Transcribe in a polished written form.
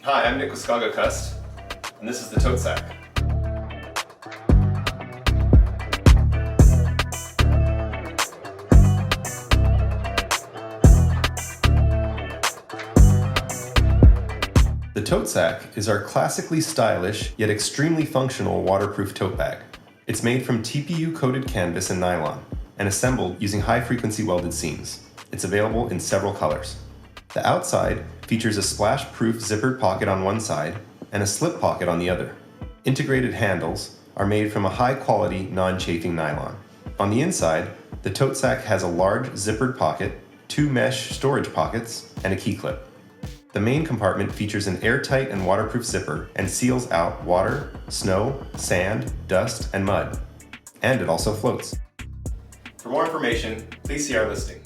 Hi, I'm Nick with Skog at Kust, and this is the ToteSåk. The ToteSåk is our classically stylish yet extremely functional waterproof tote bag. It's made from TPU-coated canvas and nylon and assembled using high-frequency welded seams. It's available in several colors. The outside features a splash-proof zippered pocket on one side and a slip pocket on the other. Integrated handles are made from a high-quality non-chafing nylon. On the inside, the ToteSåk has a large zippered pocket, 2 mesh storage pockets, and a key clip. The main compartment features an airtight and waterproof zipper and seals out water, snow, sand, dust, and mud. And it also floats. For more information, please see our listing.